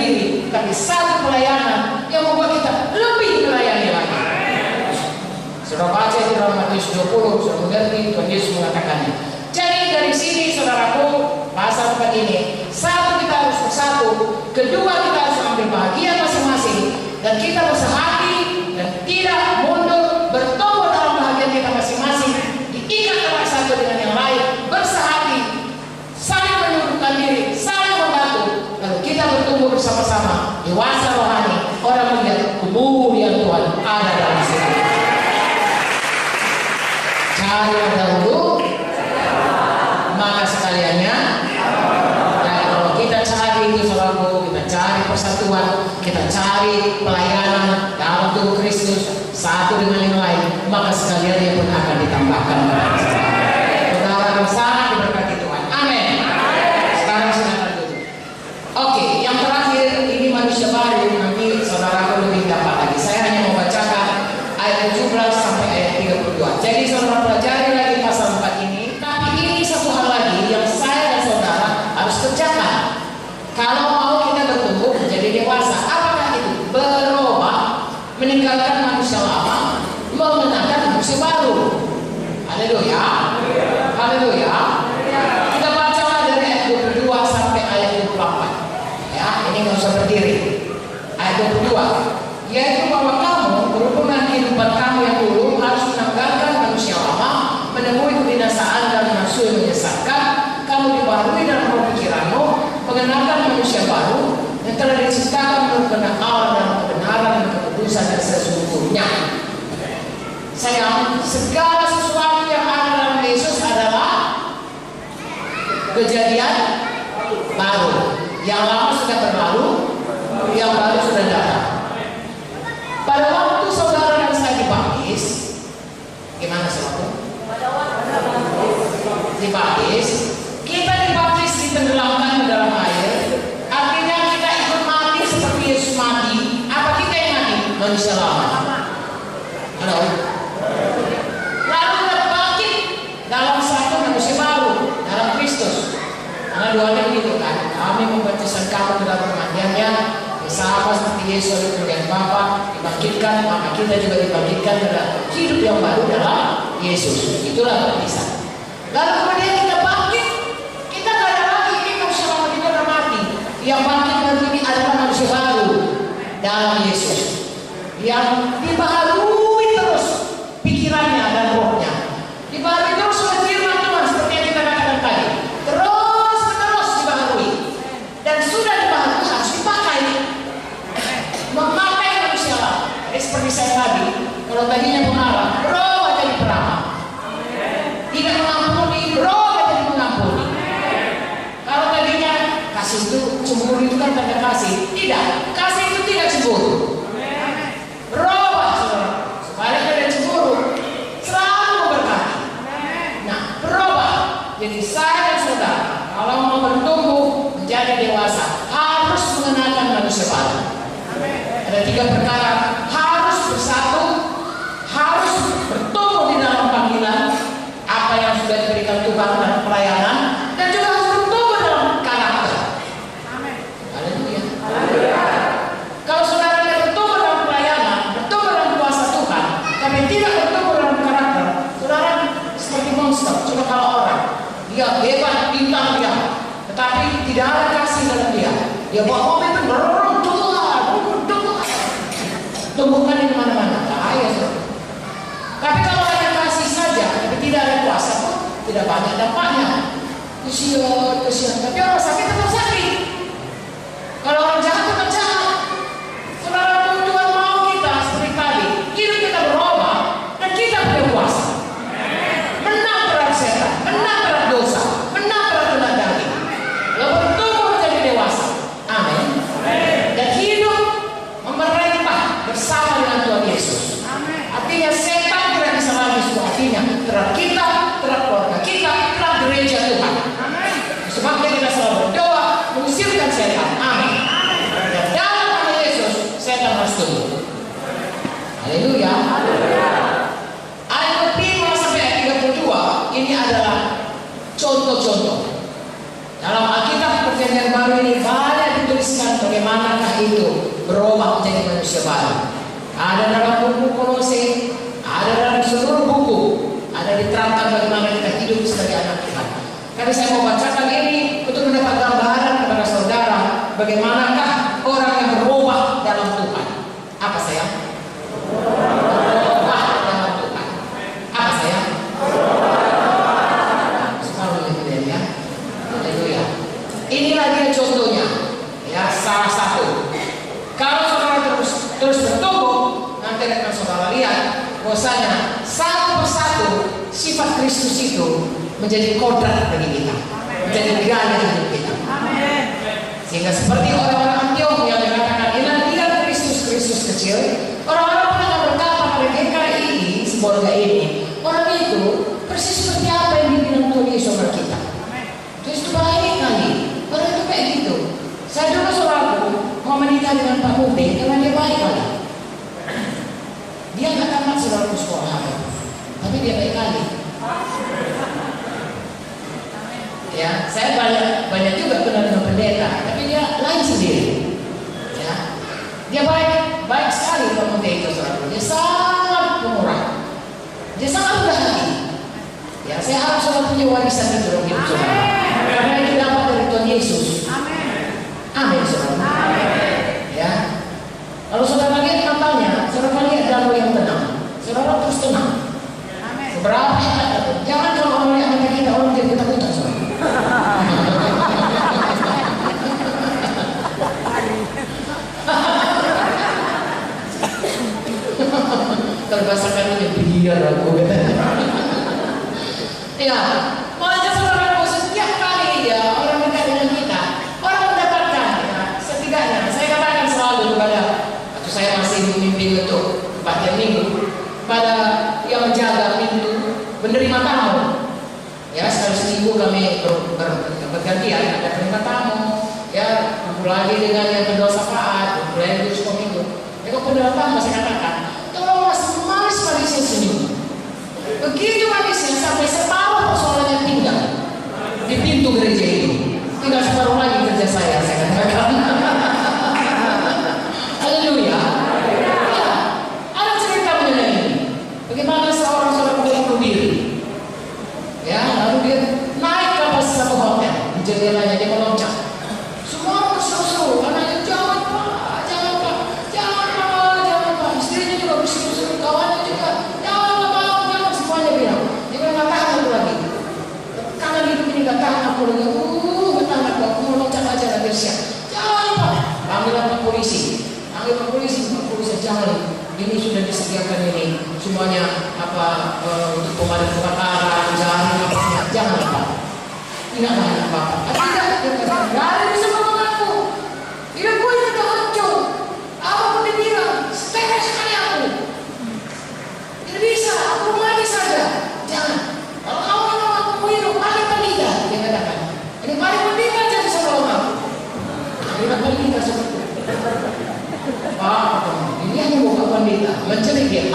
diri, tapi satu pelayanan yang membuat kita lebih melayani lagi. Saudara baca di dalam Matius 20, saudara mengerti Tuhan Yesus mengatakannya. Jadi dari sini saudaraku, bahasa tempat ini, satu kita harus bersatu, kedua kita harus ambil bahagian masing-masing, dan kita bersehati dan tidak mundur, bertumbuh dalam bahagian kita masing-masing, diikat antara satu dengan yang lain, bersehati, saling menundukkan diri, saling membantu, lalu kita bertumbuh bersama-sama, dewasa rohani, orang melihat kemuliaan Tuhan ada dalam sini. Cari dahulu, maka sekaliannya. Dan kalau kita cari itu saudaraku, kita cari persatuan, kita cari pelayanan dalam tubuh Kristus satu dengan yang lain, maka sekalian dia pun akan ditambahkan. Saudara yang sangat diberkati Tuhan. Amin. Sekarang silakan duduk. Oke, yang terakhir ini manusia baru, nanti saudara lebih dapat lagi. Saya hanya mau bacakan ayat 17 sampai ayat 32. Jadi saudara pelajari lagi pasal 4 ini. Tapi ini satu hal lagi yang saya dan saudara harus kerjakan. Kalau mau kita bertumbuh menjadi dewasa, apakah itu? Berubah, meninggalkan manusia lama, mengenakan manusia baru. Haleluya. Haleluya. Kita bacalah dari ayat 22 sampai ayat 24. Ya, ini nggak usah berdiri. Ayat 22, yaitu bahwa kamu berhubungan kehidupan kamu yang dulu harus menanggalkan manusia lama, menemui kebinasaan dan nafsu yang menyesatkan. Kamu dibaharui dalam roh pikiranmu, mengenakan manusia baru yang telah diciptakan menurut kehendak Allah dalam kebenaran dan kekudusan yang sesungguhnya. Sayang, segala sesuatu yang ada dalam Yesus adalah kejadian baru. Yang lama sudah berlalu, yang baru sudah datang. Pada waktu saudara dan saya dibaptis, gimana saudara? Dibaptis, kita dibaptis ditenggelamkan ke dalam air. Artinya kita ikut mati seperti Yesus mati. Apa kita yang mati? Manusia lama. Halo. Lalu kita bangkit dalam satu manusia baru, dalam Kristus. Karena doanya begitu kan, kami membaptiskan kamu ke dalam permandiannya, sama seperti Yesus oleh kemuliaan Bapa dibangkitkan, maka kita juga dibangkitkan ke dalam hidup yang baru dalam Yesus. Itulah baptisan. Lalu kemudian kita bangkit, kita tidak ada lagi, ini manusia lama kita sudah mati. Yang bangkit baru ini adalah manusia baru dalam Yesus, yang dibaharui terus pikirannya dan rohnya, dibaharui terus oleh firman Tuhan seperti yang kita katakan tadi, terus menerus dibaharui, dan sudah dibaharui harus dipakai, memakai manusia lama. Jadi seperti saya tadi, kalau tadinya pengarah, roh jadi peramah, tidak mengampuni, roh jadi mengampuni. Kalau tadinya kasih itu cemburu itu kan tanda kasih, tidak, kasih itu tidak cemburu. Berubah saudara, sebaliknya dari cemburu selalu memberkati. Nah, berubah. Jadi saya dan saudara kalau mau bertumbuh menjadi dewasa harus mengenakan manusia baru. Ada 3 perkara, harus bersatu, harus bertumbuh di dalam panggilan apa yang sudah diberikan Tuhan dalam pelayanan, dan juga harus bertumbuh dalam karakter. Haleluya. Kalau saudara bertumbuh dalam pelayanan, bertumbuh dalam kuasa Tuhan, tapi tidak bertumbuh dalam karakter, saudara seperti monster. Coba kalau orang, dia hebat, bintang dia, tetapi tidak ada kasih dalam dia. Dia bawa mobil itu dorong Tuhan, tumbuhkan di mana-mana, bahaya saudara. Tapi kalau ada kasih saja, tapi tidak ada kuasa pun tidak banyak dampaknya. Kesian. Tapi orang sakit tetap sakit. Kalau orang jahat tetap jahat. Saudara, Tuhan mau kita seperti tadi, hidup kita berubah dan kita punya kuasa. Menang terhadap setan, menang terhadap dosa, menang terhadap kena daging. Lalu bertumbuh menjadi dewasa. Amin. Dan hidup memerintah bersama dengan Tuhan Yesus. Artinya setan tidak bisa lagi situasinya terhadap kita, terhadap keluarga kita, terhadap gereja Tuhan. Sebabnya kita selalu berdoa mengusirkan setan. Amin. itu berubah menjadi manusia baru. Ada dalam buku Kolose, ada dalam seluruh buku, ada diterangkan bagaimana kita hidup sebagai anak Tuhan. Tapi saya mau bacakan ini untuk mendapat gambaran kepada saudara bagaimanakah orang yang berubah dalam Tuhan. Apa sayang? Berubah dalam Tuhan. Apa sayang? Separuh itu ya. Haleluya. Inilah dia contohnya. Ya, salah satu. Kalau saudara terus bertumbuh, nanti akan saudara lihat bahwasanya satu persatu sifat Kristus itu menjadi kodrat bagi kita, menjadi gaya hidup kita. Sehingga seperti orang-orang Antioch yang mengatakan inilah dia Kristus kecil, orang-orang pun akan berkata pada GKI ini, sebuah ini, orang itu persis seperti apa yang dibilang Tuhan Yesus kepada kita. Terus itu baik kali, orang itu kayak gitu. Saya dulu saudaraku mau menikah dengan Pak Mute karena dia baik kali. Dia nggak tamat saudaraku sekolah, tapi dia baik kali. Ya, saya banyak juga kenal dengan pendeta, tapi dia lain sendiri. Ya, dia baik sekali Pak Mute itu saudaraku. Dia sangat pemurah, dia sangat mudah hati. Ya, saya harap saudara punya warisan itu dalam hidup saudara, karena itu dapat dari Tuhan Yesus. Amin, saudara. Ya. Kalau saudara lihat matanya, saudara lihat dalam yang tenang. Saudara terus tenang. Seberapa hebat? Jangan kalau orang lihat mata kita, orang jadi ketakutan, saudara. Kalau bahasa kami biar aku katanya. Ya, makanya saudara setiap kali ya orang dekat dengan kita, orang mendapatkan ya, setidaknya saya katakan selalu kepada atau saya masih memimpin untuk kebaktian minggu pada yang menjaga pintu menerima tamu. Ya, sekali seminggu kami bergantian ada penerima tamu. Ya, kumpul lagi dengan yang berdoa syafaat, kumpul lagi di sekolah minggu. Ya, kalau penerima tamu saya katakan, tolonglah semanis manisnya senyum. Begitu manisnya sampai separuh persoalannya tinggal di pintu gereja itu. Tinggal separuh lagi kerja saya katakan. Haleluya. Ya, ada cerita mengenai ini. Bagaimana seorang bunuh diri. Ya, lalu dia naik ke atas satu hotel. Di jendelanya dia meloncat. Semua berseru-seru, anaknya jangan pak. Istrinya juga berseru-seru, kawannya juga semuanya bilang, dia bilang gak tahan aku lagi. Karena hidup ini gak tahan aku lagi. Aku mau loncat aja lagi siap. Jangan pak. Panggilan Pak Polisi. Pak Polisi jangan. Ini sudah disediakan ini semuanya untuk pemadam kebakaran, jangan pak. Tidak tahan pak. Tidak, gak ada bisa ngomong aku. Hidup gue itu hancur. Apapun dibilang, stres sekali aku. Tidak bisa, aku mati saja. Jangan. Kalau kamu memang aku hidup, mari pendeta. Dia katakan, ini mari pendeta jadi sebelum aku. Mari pendeta seperti itu. Pak, ini hanya bukan pendeta. Mencelik dia.